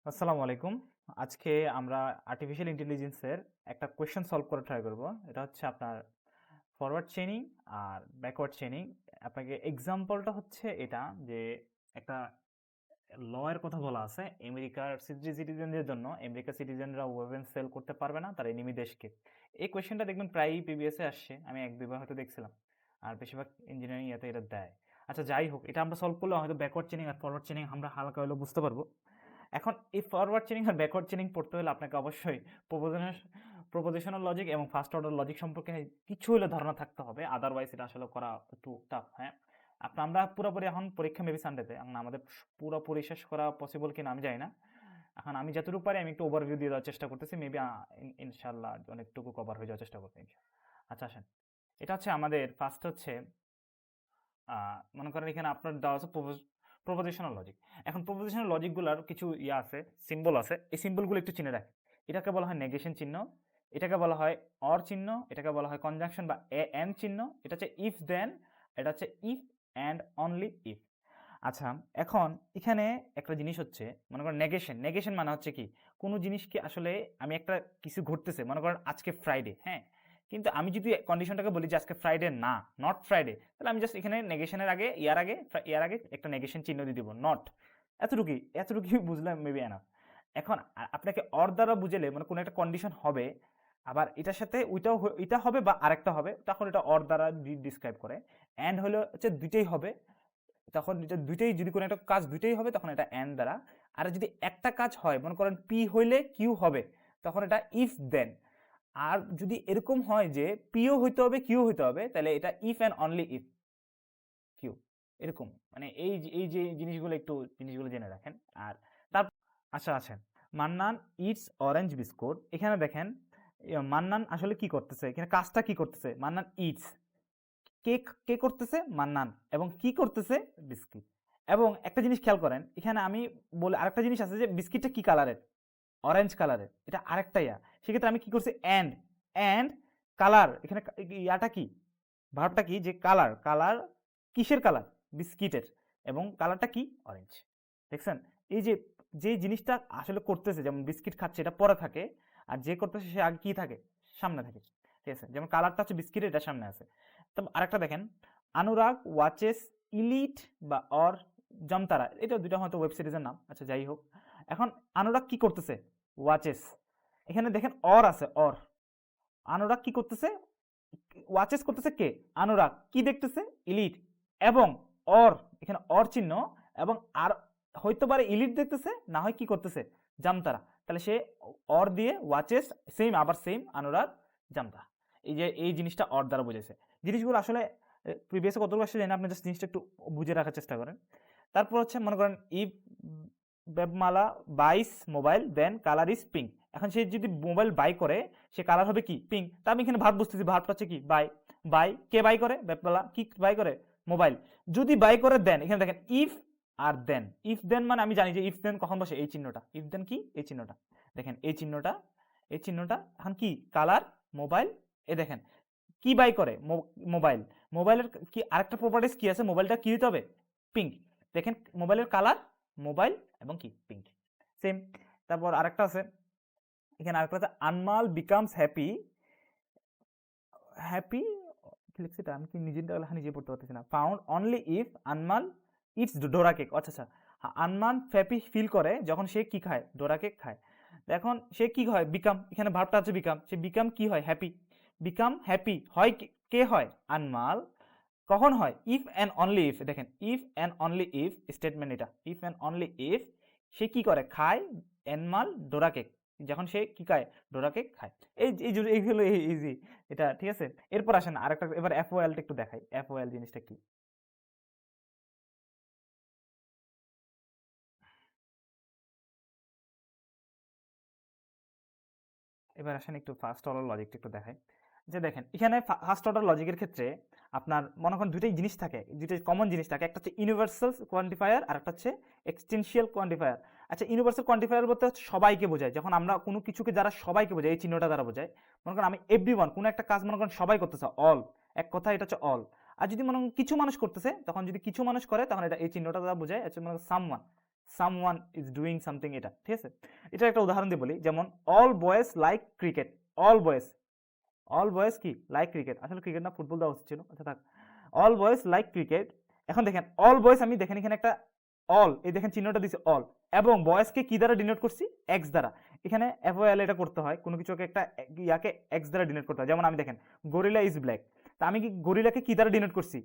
আসসালামু আলাইকুম। আজকে আমরা আর্টিফিশিয়াল ইন্টেলিজেন্সের একটা কোয়েশ্চেন সলভ করে ট্রাই করব। এটা হচ্ছে আপনার ফরওয়ার্ড চেইনিং আর ব্যাকওয়ার্ড চেইনিং। আপনাকে এক্সাম্পলটা হচ্ছে এটা যে একটা ল এর কথা বলা আছে আমেরিকার সিটিজেনদের জন্য আমেরিকার সিটিজেনরা ওয়েপন সেল করতে পারবে না তার এনিমি দেশকে। এই কোয়েশ্চেনটা দেখবেন প্রায়ই পিবিএসে আসছে। আমি এক দুইবার হয়তো দেখছিলাম। আর বেশিরভাগ ইঞ্জিনিয়ারিং এতে এটা দেয়। আচ্ছা যাই হোক, এটা আমরা সলভ করলে হয়তো ব্যাকওয়ার্ড চেইনিং আর ফরওয়ার্ড চেইনিং আমরা হালকা হলেও বুঝতে পারবো। এখন এই ফরওয়ার্ড চেইনিং আর ব্যাকওয়ার্ড চেইনিং পড়তে হলে আপনাকে অবশ্যই প্রপোজিশনাল লজিক এবং ফার্স্ট অর্ডার লজিক সম্পর্কে কিছু হলে ধারণা থাকতে হবে, আদারওয়াইজ এটা আসলে করা একটু টাফ। হ্যাঁ, আমরা পুরোপুরি এখন পরীক্ষা মেবি সানডেতে, এখন আমাদের পুরোপুরি শেষ করা পসিবল কিনা আমি জানি না। এখন আমি যতটুকু পারি আমি একটু ওভারভিউ দিয়ে দেওয়ার চেষ্টা করতেছি, মেবি ইনশাল্লাহ অনেকটুকু কভার হয়ে যাওয়ার চেষ্টা করতে। আচ্ছা আসেন, এটা হচ্ছে আমাদের ফার্স্ট হচ্ছে মনে করেন এখানে আপনার দেওয়া আছে প্রপোজিশনাল লজিক। এখন প্রপোজিশনাল লজিকগুলোর কিছু ইয়া আছে, সিম্বল আছে। এই সিম্বলগুলো একটু চিনে রাখ। এটাকে বলা হয় নেগেশন চিহ্ন, এটাকে বলা হয় অর চিহ্ন, এটাকে বলা হয় কনজাংশন বা এন্ড চিহ্ন, এটা হচ্ছে ইফ দেন, এটা হচ্ছে ইফ অ্যান্ড অনলি ইফ। আচ্ছা, এখন এখানে একটা জিনিস হচ্ছে, মনে করেন নেগেশন। নেগেশন মানে হচ্ছে কি, কোনো জিনিসকে আসলে আমি একটা কিছু ঘটতেছে, মনে করেন আজকে ফ্রাইডে, হ্যাঁ, কিন্তু আমি যদি কন্ডিশনটাকে বলি যে আজকে ফ্রাইডে না, নট ফ্রাইডে, তাহলে আমি জাস্ট এখানে নেগেশনের আগে ইয়ার আগে একটা নেগেশন চিহ্ন দিয়ে দিব, নট। এতটুকুই বুঝলাম মেবি এনাফ। এখন আপনাকে অর দ্বারা বুঝালে মানে কোনো একটা কন্ডিশন হবে, আবার এটার সাথে এটা হবে বা আরেকটা হবে, তখন এটা অর দ্বারা ডিসক্রাইব করে। অ্যান্ড হলো হচ্ছে দুইটাই হবে, তখন এটা দুইটাই, যদি কোনো একটা কাজ দুইটাই হবে তখন এটা অ্যান্ড দ্বারা। আর যদি একটা কাজ হয়, মনে করেন পি হইলে কিউ হবে, তখন এটা ইফ দেন। আর যদি এরকম হয় যে পিও হইতে হবে কিউ হইতে হবে, তাহলে এটা if and only if Q. এরকম মানে এই যে জিনিসগুলো জেনে রাখেন। আর তার আচ্ছা আছেন, মান্নান ইটস অরেঞ্জ বিস্কুট। এখানে দেখেন মান্নান আসলে কি করতেছে, এখানে কাজটা কি করতেছে, মান্নান ইটস, কে কে করতেছে, মান্নান, এবং কি করতেছে, বিস্কিট। এবং একটা জিনিস খেয়াল করেন, এখানে আমি বলে আরেকটা জিনিস আছে যে বিস্কিটটা কি কালারের, অরেঞ্জ কালারের, এটা আরেকটা ইয়া। সেক্ষেত্রে আমি কি করছি, অ্যান্ড কালার, এখানে ইয়াটা কি, ভার্বটা কি, যে কালার, কালার কিসের কালার, বিস্কিটের, এবং কালারটা কি, অরেঞ্জ। দেখছেন, এই যে যে জিনিসটা আসলে করতেছে, যেমন বিস্কিট খাচ্ছে এটা পরে থাকে, আর যে করতেছে সে আগে কি থাকে, সামনে থাকে। ঠিক আছে, যেমন কালারটা হচ্ছে বিস্কিটের, এটা সামনে আছে। তো আরেকটা দেখেন, অনুরাগ ওয়াচেস ইলিট বা অর জমতারা, এটা দুইটা হয়তো ওয়েব সিরিজের নাম। আচ্ছা যাই হোক, এখন অনুরাগ কি করতেছে, ওয়াচেস। এখানে দেখেন অর আছে, অর। অনুরাগ কি করতেছে, ওয়াচেস করতেছে কে, অনুরাগ, কি দেখতেছে, ইলিট, এবং অর, এখানে অর চিহ্ন, এবং আর হইতে পারে ইলিট দেখতেছে, না হয় কি করতেছে, জামতারা। তাহলে সে অর দিয়ে ওয়াচেস, সেম, আবার সেম, অনুরাগ, জামতারা। এই যে এই জিনিসটা অর দ্বারা বুঝেছে। জিনিসগুলো আসলে প্রিভিয়াসে কতগুলো আসছে জানি, আপনি জাস্ট জিনিসটা একটু বুঝে রাখার চেষ্টা করেন। তারপর হচ্ছে মনে করেন ইফ বেবমালা buys mobile then colour is pink. এখন সে যদি মোবাইল বাই করে, সে কালার হবে কি, পিঙ্ক। তা আমি এখানে ভার্ব বুঝতেছি, ভার্বটা হচ্ছে কি, বাই। বাই কে বাই করে, বেবমালা কি বাই করে, মোবাইল। যদি বাই করে দেন, এখানে দেখেন ইফ আর দেন। ইফ দেন মানে আমি জানি যে ইফ দেন কখন বসে, এই চিহ্নটা। ইফ দেন কি, এই চিহ্নটা দেখেন, এই চিহ্নটা, এই চিহ্নটা। এখন কি, কালার, মোবাইল, এ দেখেন কি বাই করে, মোবাইল। মোবাইলের কি আরেকটা প্রপার্টিস কি আছে, মোবাইলটা কি হতে হবে, পিঙ্ক। দেখেন মোবাইলের কালার, মোবাইল, এবং কি, পিঙ্ক, সেম। তারপর আরেকটা আছে, এখানে আরেকটা আছে, আনমাল বিকামস হ্যাপি। হ্যাপি লিখছি, আমি কি নিজেরটা লেখা নিজে পড়তে পারতেছি না। ফাউন্ড অনলি ইফ আনমাল ইটস ডোরা কেক। আচ্ছা আচ্ছা, আনমান হ্যাপি ফিল করে যখন সে কি খায়, ডোরা কেক খায়। এখন সে কি হয়, বিকাম, এখানে ভার্বটা আছে বিকাম, সে বিকাম কি হয়, হ্যাপি। বিকাম হ্যাপি হয় কে হয়, আনমাল। কখন হয়, ইফ অ্যান্ড অনলি ইফ। দেখেন if and only if statement, এটা ইফ অ্যান্ড অনলি ইফ সে কি করে, খায় অ্যানমাল ডোরা কেক, যখন সে কি খায়, ডোরা কেক খায়। এইগুলো ইজি, এটা ঠিক আছে। এরপর আসেন আরেকটা, এবার এফওএলটা একটু দেখাই, এফওএল জিনিসটা কি। এবার আসেন একটু ফার্স্ট অর্ডার লজিকটা একটু দেখাই। যে দেখেন এখানে ফার্স্ট অর্ডার লজিকের ক্ষেত্রে আপনার মনে করেন দুইটাই জিনিস থাকে, দুইটাই কমন জিনিস থাকে। একটা হচ্ছে ইউনিভার্সাল কোয়ান্টিফায়ার, আর একটা হচ্ছে এক্সটেনশিয়াল কোয়ান্টিফায়ার। আচ্ছা, ইউনিভার্সাল কোয়ান্টিফায়ার বলতে হচ্ছে সবাইকে বোঝায়, যখন আমরা কোনো কিছুকে যারা সবাইকে বোঝায়, এই চিহ্নটা দ্বারা বোঝায়। মনে করেন আমি এভরিওয়ান, কোনো একটা কাজ মনে করেন সবাই করতেছে, অল, এক কথা এটা হচ্ছে অল। আর যদি মনে করেন কিছু মানুষ করতেছে, তখন যদি কিছু মানুষ করে, তখন এটা এই চিহ্নটা দ্বারা বোঝায়, হচ্ছে মনে করেন someone, someone is doing something, এটা ঠিক আছে। এটা একটা উদাহরণ দিয়ে বলি, যেমন all boys like cricket, all boys কি লাইক ক্রিকেট, আসলে ক্রিকেট না ফুটবল দেওয়া উচিত ছিল, আচ্ছা থাক। All boys like cricket. এখন দেখেন অল বয়েজ, আমি দেখেন এখানে একটা অল, এই দেখেন চিহ্নটা দিছে অল, এবং বয়েজকে কি দ্বারা ডিনোট করছি, এক্স দ্বারা। এখানে এফওএল এটা করতে হয়, কোনো কিছুকে একটা ইয়াকে এক্স দ্বারা ডিনোট করতে হয়। যেমন আমি দেখেন গরিলা ইজ ব্ল্যাক, তা আমি কি গরিলাকে কি দ্বারা ডিনোট করছি,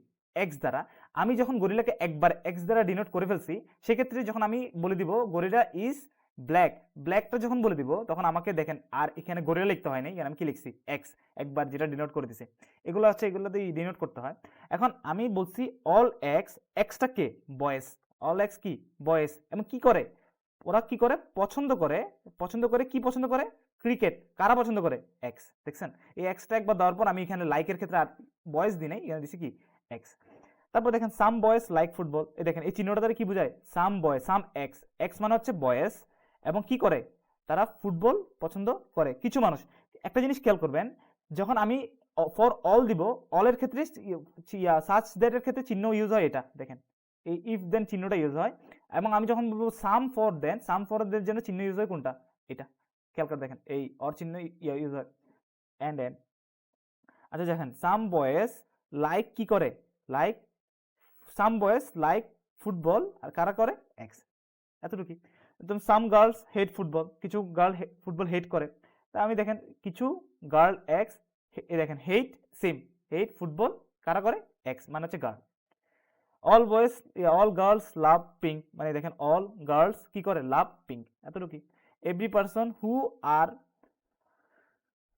এক্স দ্বারা। আমি যখন গরিলাকে একবার এক্স দ্বারা ডিনোট করে ফেলছি, সেক্ষেত্রে যখন আমি বলে দিব গরিলা ইজ ব্ল্যাক, ব্ল্যাকটা যখন বলে দিব তখন আমাকে দেখেন আর এখানে গরিলা লিখতে হয় না, এখানে আমি কি লিখছি এক্স, একবার যেটা ডিনোট করে দিছে। এগুলো হচ্ছে এগুলোতে ডিনোট করতে হয়। এখন আমি বলছি অল এক্স, এক্সটা কে, বয়েস, অল এক্স কি বয়েস, এবং কি করে ওরা কি করে পছন্দ করে, কি পছন্দ করে, ক্রিকেট। কারা পছন্দ করে, এক্স। দেখছেন এই এক্সটা একবার দেওয়ার পর আমি এখানে লাইকের ক্ষেত্রে আর বয়েস দিই নাই, এখানে দিছি কি এক্স। তারপর দেখেন সাম বয়েস লাইক ফুটবল, এই দেখেন এই চিহ্নটা দ্বারা কি বোঝায়, সাম বয়েস, সাম এক্স, এক্স মানে হচ্ছে বয়েস, এবং কি করে তারা ফুটবল পছন্দ করে, কিছু মানুষ। একটা জিনিস খেয়াল করবেন, যখন আমি ফর অল দিব, অলের ক্ষেত্রে সার্চ দ্যাটের ক্ষেত্রে চিহ্ন ইউজ হয়, এটা দেখেন এই ইফ দেন চিহ্নটা ইউজ হয়। এবং আমি যখন বলবো সাম ফর দেন, সাম ফর দের জন্য চিহ্ন ইউজ হয় কোনটা, এটা খেয়াল করে দেখেন, এই অর চিহ্ন ইউজ হয়, এন্ড এন্ড। আচ্ছা দেখেন সাম বয়েস লাইক কি করে, লাইক, সাম বয়েস লাইক ফুটবল, আর কারা করে, এক্স, এতটুকুই। একদম সাম গার্লস হেট ফুটবল, কিছু গার্ল ফুটবল হেট করে, তা আমি দেখেন কিছু গার্ল এক্স, দেখেন হেট সেম, হেট ফুটবল, কারা করে, এক্স মানে হচ্ছে girl. All boys, all girls love pink, মানে দেখেন অল গার্লস কি করে, লাভ পিঙ্ক, এতটুকুই। Every person who are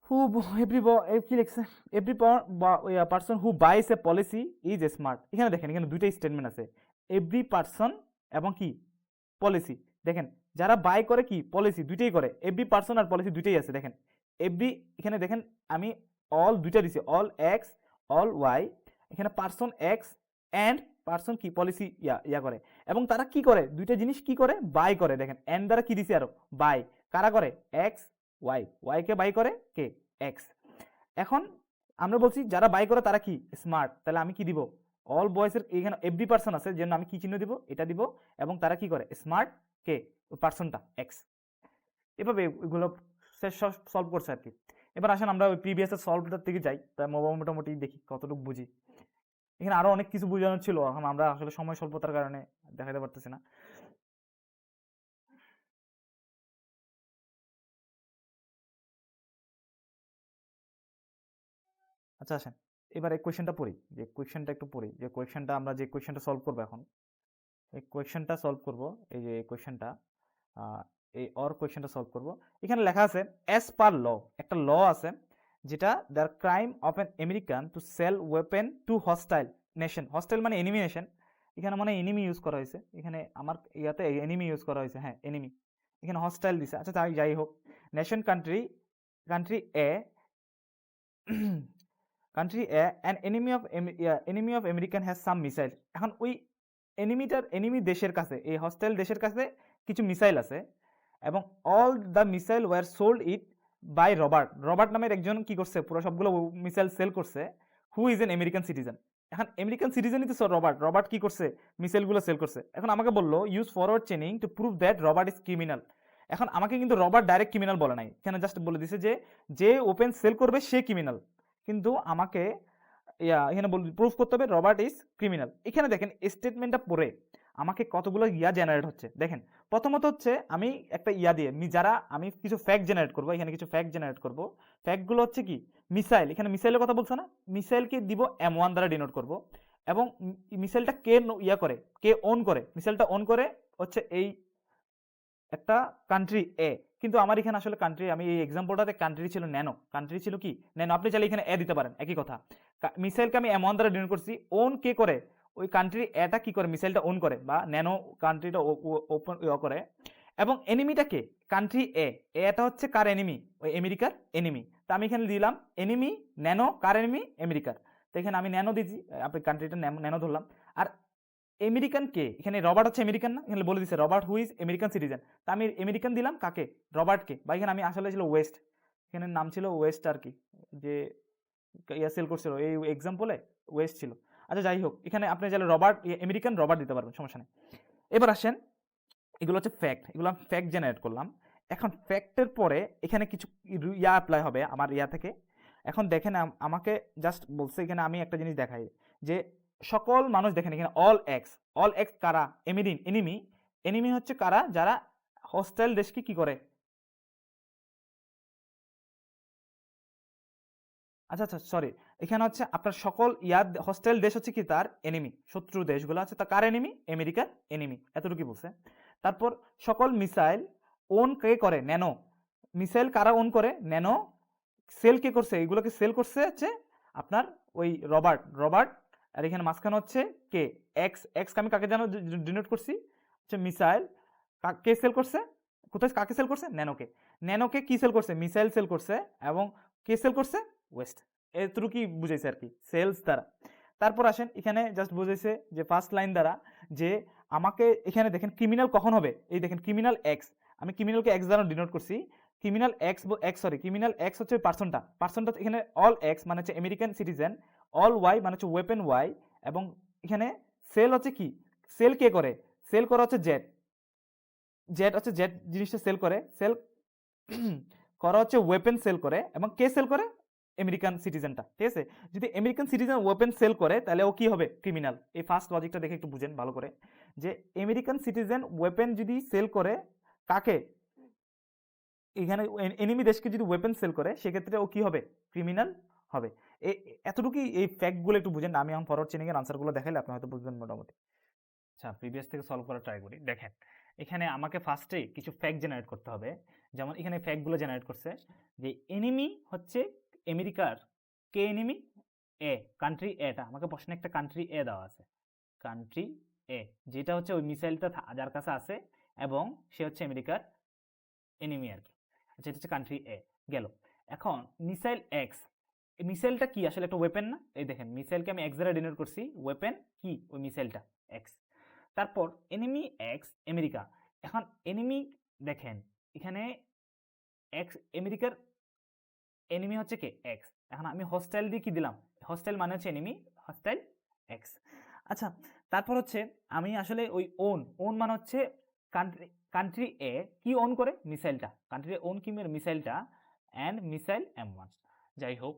who, every কি লিখছে, every person who buys a policy is smart. এখানে দেখেন এখানে দুইটা স্টেটমেন্ট আছে, এভরি পার্সন এবং কি পলিসি। দেখেন যারা বাই করে কি পলিসি, দুইটাই করে, এভরি পার্সন আর পলিসি দুইটাই আছে। দেখেন এভরি, এখানে দেখেন আমি অল দুইটা দিছি, অল এক্স অল ওয়াই, এখানে পার্সন এক্স অ্যান্ড পার্সন কি পলিসি ইয়া করে, এবং তারা কি করে, দুইটা জিনিস কি করে, বাই করে। দেখেন এন্ড দ্বারা কি দিছি আরো, বাই, কারা করে, এক্স ওয়াই, ওয়াই কে বাই করে কে, এক্স। এখন আমরা বলছি যারা বাই করে তারা কি স্মার্ট, তাহলে আমি কি দিব, অল বয়েসের এখানে এভরি পার্সন আছে, জন্য আমি কি চিহ্ন দিব, এটা দিব, এবং তারা কি করে স্মার্ট, কে ওই পার্সনটা এক্স। এভাবে এগুলো সলভ করছে আর কি। এবার আসেন আমরা ওই প্রিভিয়াস এর সলভটার দিকে যাই, তাই মোটামুটি দেখি কতটুকু বুঝি। এখানে আরো অনেক কিছু বোঝানোর ছিল, এখন আমরা আসলে সময় স্বল্পতার কারণে দেখাতে পারতেছি না। আচ্ছা আসেন এবার এই কোয়েশ্চেনটা পড়ি, যে কোয়েশ্চেনটা একটু পড়ি, যে কোয়েশ্চেনটা আমরা যে কোয়েশ্চেনটা সলভ করবো এখন, এই কোয়েশ্চেনটা সলভ করব, এই যে কোয়েশ্চেনটা, এই অর কোয়েশ্চেনটা সলভ করব। এখানে লেখা আছে অ্যাজ পার ল, একটা ল আছে যেটা the crime of an American to sell weapon to hostile nation, hostile মানে এনিমি নেশন, এখানে মানে এনিমি ইউজ করা হয়েছে, এখানে আমার ইয়াতে এনিমি ইউজ করা হয়েছে, হ্যাঁ এনিমি, এখানে হস্টাইল দিছে, আচ্ছা তাই যাই হোক, nation country, country A, country A an enemy of American has some missile. এখন ওই এনিমি দেশের কাছে, এই হস্টাইল দেশের কাছে কিছু মিসাইল আছে, এবং all the missile were sold it by Robert, Robert নামের একজন কি করছে পুরো সবগুলো মিসাইল সেল করছে, who is an American citizen. এখন আমেরিকান সিটিজেনই তো রবার্ট, রবার্ট কি করছে মিসাইলগুলো সেল করছে। এখন আমাকে বললো use forward chaining to prove that Robert is criminal. এখন আমাকে কিন্তু রবার্ট ডাইরেক্ট ক্রিমিনাল বলে নাই, এখানে জাস্ট বলে দিছে যে যে ওপেন সেল করবে সে ক্রিমিনাল, কিন্তু আমাকে এখানে প্রুফ করতে হবে রবার্ট ইজ ক্রিমিনাল। এখানে দেখেন স্টেটমেন্টটা পড়ে আমাকে কতগুলো জেনারেট হচ্ছে। দেখেন প্রথমত হচ্ছে আমি একটা দিয়ে যারা আমি কিছু ফ্যাক্ট জেনারেট করবো, এখানে কিছু ফ্যাক্ট জেনারেট করবো, ফ্যাক্টগুলো হচ্ছে কি মিসাইল, এখানে মিসাইলের কথা বলছে না, মিসাইলকে দিব M1 দ্বারা ডিনোট করব, এবং মিসাইলটা কে করে, কে অন করে, মিসাইলটা অন করে হচ্ছে এই একটা কান্ট্রি এ, কিন্তু আমার এখানে আসলে কান্ট্রি, আমি এই এক্সাম্পলটাতে কান্ট্রি ছিল ন্যানো, কান্ট্রি ছিল কি ন্যানো, আপনি চাইলে এখানে এ দিতে পারেন, একই কথা। মিসাইলকে আমি M1 দ্বারা ডিনোট করছি, ওন কে করে, ওই কান্ট্রি এটা কি করে মিসাইলটা অন করে, বা ন্যানো কান্ট্রিটা ওপেন করে, এবং এনিমিটা কে, কান্ট্রি এটা হচ্ছে কার এনিমি, ওই আমেরিকার এনিমি। তা আমি এখানে দিলাম এনিমি ন্যানো, কার এনিমি, আমেরিকার। তো এখানে আমি ন্যানো দিয়েছি, আপনি কান্ট্রিটা ন্যানো ধরলাম। আর আমেরিকান কে, এখানে রবার্ট হচ্ছে আমেরিকান না, এখানে বলে দিচ্ছে Robert who is American citizen, তা আমি আমেরিকান দিলাম কাকে, রবার্টকে, বা এখানে আমি আসলে ছিল ওয়েস্ট, এখানে নাম ছিল ওয়েস্ট আর কি, যে সেল করছিল এই এক্সাম্পলে ওয়েস্ট ছিল। আচ্ছা যাই হোক, এখানে আপনি চাইলে রবার্ট আমেরিকান রবার্ট দিতে পারবেন, সমস্যা নেই। এবার আসেন এগুলো হচ্ছে ফ্যাক্ট, এগুলো আমি ফ্যাক্ট জেনারেট করলাম। এখন ফ্যাক্টের পরে এখানে কিছু ইয়া অ্যাপ্লাই হবে আমার ইয়া থেকে। এখন দেখেন আমাকে জাস্ট বলছে এখানে, আমি একটা জিনিস দেখাই যে সকল মানুষ, দেখেন এখানে অল এক্স কারা? এনিমি। এনিমি হচ্ছে কারা? যারা হোস্টাইল দেশকে কি করে? আচ্ছা আচ্ছা সরি, এখানে হচ্ছে আপনার সকল হোস্টেল দেশ হচ্ছে কি তার এনিমি, শত্রু দেশগুলো আছে তা কার এনিমি? আমেরিকার এনিমি, এতটুকু বলছে। তারপর সকল মিসাইল ওন কে করে? ন্যানো। মিসাইল কারা ওন করে? ন্যানো। সেল কে করছে? এগুলোকে সেল করছে হচ্ছে আপনার ওই রবার্ট। আর এখানে মাঝখানে হচ্ছে কে? এক্স আমি কাকে জানো ডিনোট করছি? হচ্ছে মিসাইল। কে সেল করছে? কোথায় কাকে সেল করছে? ন্যানোকে কি সেল করছে? মিসাইল সেল করছে। এবং কে সেল করছে? ওয়েস্ট। এতটুকু কি বুঝাইছে আর কি সেলস দ্বারা। তারপর আসেন এখানে জাস্ট বুঝাইছে যে ফার্স্ট লাইন দ্বারা যে আমাকে এখানে দেখেন ক্রিমিনাল কখন হবে? এই দেখেন ক্রিমিনাল এক্স, আমি ক্রিমিনালকে এক্স দ্বারা ডিনোট করছি। ক্রিমিনাল এক্স হচ্ছে পার্সনটা এখানে অল এক্স মানে হচ্ছে আমেরিকান সিটিজেন, অল ওয়াই মানে হচ্ছে ওয়েপেন ওয়াই, এবং এখানে সেল হচ্ছে কি? সেল কে করে? সেল করা হচ্ছে জেড জিনিসটা সেল করে, সেল করা হচ্ছে ওয়েপেন সেল করে, এবং কে সেল করে? আমেরিকান সিটিজেনটা, ঠিক আছে? যদি আমেরিকান সিটিজেন ওয়েপেন সেল করে তাহলে ও কি হবে? ক্রিমিনাল। এই ফার্স্ট লজিকটা দেখে একটু বুঝেন ভালো করে, যে আমেরিকান সিটিজেন ওয়েপেন যদি সেল করে কাকে? এখানে এনিমি দেশকে যদি ওয়েপেন সেল করে সেক্ষেত্রে ও কি হবে? ক্রিমিনাল হবে। এতটুকুই এই ফ্যাক্টগুলো একটু বুঝেন। আমি এখন ফরওয়ার্ড চেনিং এর আনসারগুলো দেখাইলে আপনি হয়তো বুঝবেন মোটামুটি। আচ্ছা, প্রিভিয়াস থেকে সলভ করার ট্রাই করি। দেখেন এখানে আমাকে ফার্স্টে কিছু ফ্যাক্ট জেনারেট করতে হবে। যেমন এখানে ফ্যাক্টগুলো জেনারেট করছে যে এনিমি হচ্ছে আমেরিকার কে এনিমি? এ, কান্ট্রি এটা। আমাকে প্রশ্নে একটা কান্ট্রি এ দেওয়া আছে, কান্ট্রি এ, যেটা হচ্ছে ওই মিসাইলটা যার কাছে আছে এবং সে হচ্ছে আমেরিকার এনিমি আর কি। আচ্ছা, এটা হচ্ছে কান্ট্রি এ গেল। এখন মিসাইল এক্স, এই মিসাইলটা কি আসলে? একটা ওয়েপেন না? এই দেখেন মিসাইলকে আমি এক্স দ্বারা ডিনোট করছি, ওয়েপেন কি? ওই মিসাইলটা এক্স। তারপর এনিমি এক্স আমেরিকা। এখন এনিমি দেখেন এখানে এক্স আমেরিকার এনিমি হচ্ছে কে? এক্স। এখন আমি হোস্টাইল দিয়ে কি দিলাম? হোস্টাইল মানে হচ্ছে এনিমি, হোস্টাইল এক্স। আচ্ছা, তারপর হচ্ছে আমি আসলে ওই ওন মানে হচ্ছে কান্ট্রি, কান্ট্রি এ কি ওন করে? মিসাইলটা। কান্ট্রি ওন কি মিসাইলটা, অ্যান্ড মিসাইল M1। যাই হোক,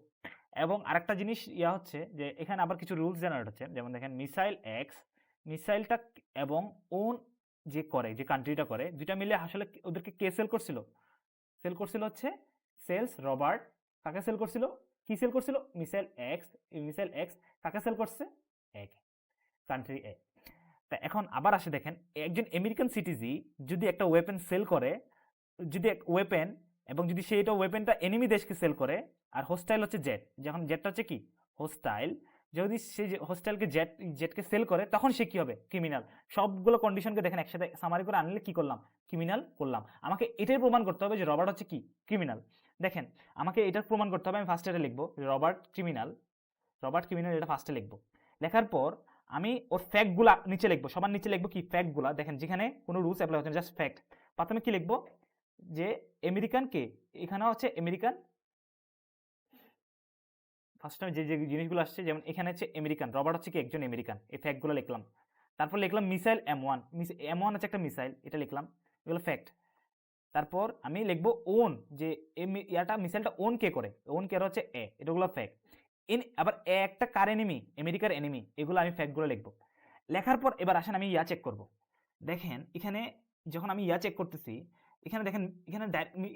এবং আরেকটা জিনিস ইয়া হচ্ছে যে এখানে আবার কিছু রুলস জেনারেট হচ্ছে। যেমন দেখেন মিসাইল এক্স, মিসাইলটা এবং ওন যে করে, যে কান্ট্রিটা করে, দুইটা মিলে আসলে ওদেরকে কে সেল করছিল? সেল করছিল হচ্ছে সেলস রবার্ট। কাকে সেল করছিল? কি সেল করছিল? Missile x. মিসাইল এক্স কাকে সেল করছে? এক, কান্ট্রি এ। তা এখন আবার আসে দেখেন, একজন আমেরিকান সিটিজি যদি একটা ওয়েপেন সেল করে, যদি ওয়েপেন, এবং যদি সেইটা ওয়েপেনটা এনিমি দেশকে সেল করে, আর হোস্টাইল হচ্ছে জেট, যখন জেটটা হচ্ছে কি? হোস্টাইল। যদি সে হোস্টাইলকে জেটকে সেল করে তখন সে কি হবে? ক্রিমিনাল। সবগুলো কন্ডিশনকে দেখেন একসাথে সামারি করে আনলে কি করলাম? ক্রিমিনাল করলাম। আমাকে এটাই প্রমাণ করতে হবে যে রবার্ট হচ্ছে কি? ক্রিমিনাল। দেখেন আমাকে এটার প্রমাণ করতে হবে, আমি ফার্স্টে এটা লিখবো রবার্ট ক্রিমিনাল। রবার্ট ক্রিমিনাল এটা ফার্স্টে লিখবো। লেখার পর আমি ওর ফ্যাক্টগুলা নিচে লিখবো, সবার নিচে লিখবো কি? ফ্যাক্টগুলা। দেখেন যেখানে কোনো রুলস অ্যাপ্লাই হচ্ছে না, জাস্ট ফ্যাক্ট। প্রথমে কি লিখবো? যে আমেরিকান কে, এখানে হচ্ছে আমেরিকান। ফার্স্ট টাইম যে যে জিনিসগুলো আসছে, যেমন এখানে হচ্ছে আমেরিকান, রবার্ট হচ্ছে কি? একজন আমেরিকান। এই ফ্যাক্টগুলো লিখলাম। তারপর লিখলাম মিসাইল M1, M1 হচ্ছে একটা মিসাইল, এটা লিখলাম। এগুলো ফ্যাক্ট। তারপর আমি লিখবো ওন, যে ইয়াটা মিসাইলটা ওন কে করে? ওন কে হচ্ছে এ, এটাগুলো ফ্যাক্ট। আবার এ একটা কার এনিমি? আমেরিকার এনিমি। এগুলো আমি ফ্যাক্টগুলো লিখবো। লেখার পর এবার আসেন আমি ইয়া চেক করব। দেখেন এখানে যখন আমি ইয়া চেক করতেছি, এখানে দেখেন এখানে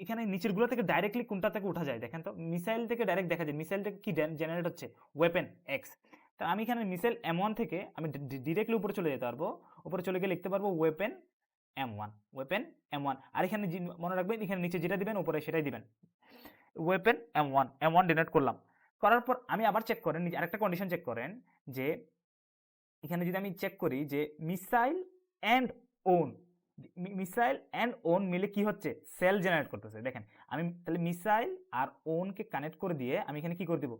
এখানে নিচেরগুলো থেকে ডাইরেক্টলি কোনটা থেকে উঠা যায়? দেখেন তো, মিসাইল থেকে ডাইরেক্ট দেখা যায়। মিসাইল থেকে কি জেনারেট হচ্ছে? Weapon x. তা আমি এখানে মিসাইল M1 থেকে আমি ডিরেক্টলি উপরে চলে যেতে পারবো। উপরে চলে গিয়ে লিখতে পারবো ওয়েপেন M1, ওয়েপেন M1। আর এখানে মনে রাখবেন এখানে নিচে যেটা দিবেন উপরে সেটাই দিবেন, ওয়েপেন M1 ডিনোট করলাম। করার পর আমি আবার চেক করেন, আরেকটা কন্ডিশন চেক করেন, যে এখানে যদি আমি চেক করি যে missile and own, missile and own মিলে কি হচ্ছে? সেল জেনারেট করতেছে। দেখেন আমি তাহলে মিসাইল আর ওনকে কানেক্ট করে দিয়ে আমি এখানে কি করে দিব?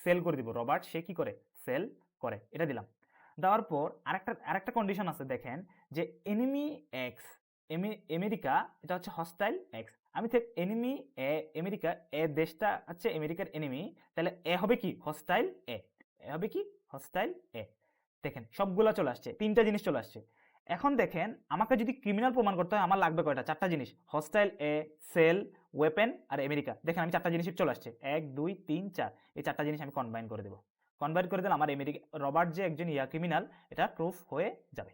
সেল করে দিব। রবার্ট সে কি করে? সেল করে। এটা দিলাম। দেওয়ার পর আরেকটা কন্ডিশন আছে, দেখেন যে এনিমি এক্স, আমেরিকা, এটা হচ্ছে হস্টাইল এক্স। আমি ঠিক এনিমি এ আমেরিকা, এ দেশটা হচ্ছে আমেরিকার এনিমি, তাহলে এ হবে কি? হস্টাইল এ। এ হবে কি? হস্টাইল এ। দেখেন সবগুলা চলে আসছে, তিনটা জিনিস চলে আসছে। এখন দেখেন আমাকে যদি ক্রিমিনাল প্রমাণ করতে হয় আমার লাগবে কয়টা? 4টা জিনিস। হস্টাইল এ, সেল, ওয়েপন আর আমেরিকা। দেখেন আমি 4টা জিনিসই চলে আসছে। 1, 2, 3, 4 এই 4টা জিনিস আমি কম্বাইন করে দেব। কনভার্ট করে দিলে আমার রবার্ট যে একজন ক্রিমিনাল এটা প্রুফ হয়ে যাবে।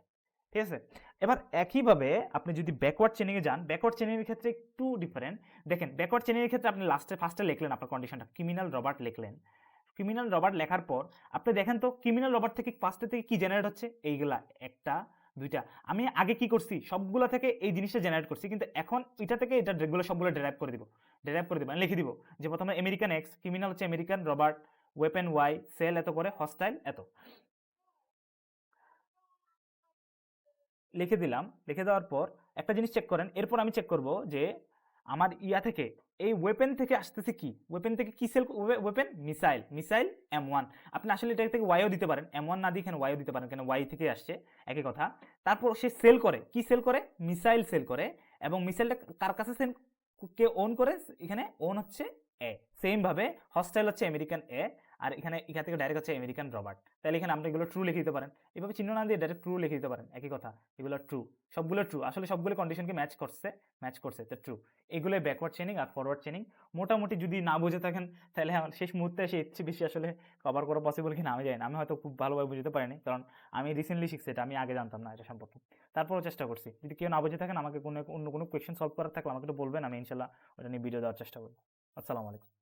ঠিক আছে? এবার একইভাবে আপনি যদি ব্যাকওয়ার্ড চেইনিং এ যান, ব্যাকওয়ার্ড চেইনিং এর ক্ষেত্রে একটু ডিফারেন্ট। দেখেন ব্যাকওয়ার্ড চেইনিং এর ক্ষেত্রে আপনি ফার্স্টে লিখলেন আপনার কন্ডিশনটা, ক্রিমিনাল রবার্ট লিখলেন। ক্রিমিনাল রবার্ট লেখার পর আপনি দেখেন তো ক্রিমিনাল রবার্ট থেকে ফার্স্টে থেকে কি জেনারেট হচ্ছে? এইগুলা 1টা 2টা। আমি আগে কি করছি? সবগুলা থেকে এই জিনিসটা জেনারেট করছি, কিন্তু এখন এটা থেকে এটা রেগুলার সবগুলো ডেরাইভ করে দিব। মানে লিখে দিব যে প্রথমে আমেরিকান এক্স, ক্রিমিনাল হচ্ছে American Robert, weapon Y, sell এত করে, হস্টাইল এত। লিখে দিলাম। লিখে দেওয়ার পর একটা জিনিস চেক করেন, এরপর আমি চেক করব যে আমার ইয়া থেকে এই ওয়েপেন থেকে আসতেছে কি, ওয়েপেন থেকে কি সেল, ওয়েপেন মিসাইল, M1। আপনি আসলে এটা থেকে ওয়াইও দিতে পারেন, M1 না দিয়ে এখানে ওয়াইও দিতে পারেন, কেন ওয়াই থেকে আসছে, একই কথা। তারপর সে সেল করে কি, সেল করে মিসাইল সেল করে, এবং মিসাইলটা কার কাছে সেল, কে ওন করে, এখানে ওন হচ্ছে এ। সেম ভাবে হস্টাইল হচ্ছে আমেরিকান এ, আর এখানে এখান থেকে ডাইরেক্ট হচ্ছে আমেরিকান রবার্ট। তাহলে এখানে আপনি এগুলো ট্রু লিখে দিতে পারেন, এভাবে চিহ্ন না দিয়ে ডাইরেক্ট ট্রু লিখে দিতে পারেন, একই কথা। এগুলো ট্রু, সবগুলো ট্রু, আসলে সবগুলো কন্ডিশনকে ম্যাচ করছে তো ট্রু। এগুলো ব্যাকওয়ার্ড চেইনিং আর ফরওয়ার্ড চেইনিং। মোটামুটি যদি না বুঝে থাকেন তাহলে আমার শেষ মুহূর্তে এসে এর চেয়ে বেশি আসলে কভার করা পসিবল কিনা আমি জানি না, আমি হয়তো খুব ভালোভাবে বুঝতে পারিনি, কারণ আমি রিসেন্টলি শিখছি এটা, আমি আগে জানতাম না এটা সম্পর্কে। তারপরও চেষ্টা করছি। যদি কেউ না বুঝে থাকেন, আমাকে অন্য কোনো কোয়েশ্চেন সলভ করার থাকলে আমাকে একটু বলবেন, আমি ইনশাল্লাহ ওটা নিয়ে ভিডিও দেওয়ার চেষ্টা করবো। আসসালামু আলাইকুম।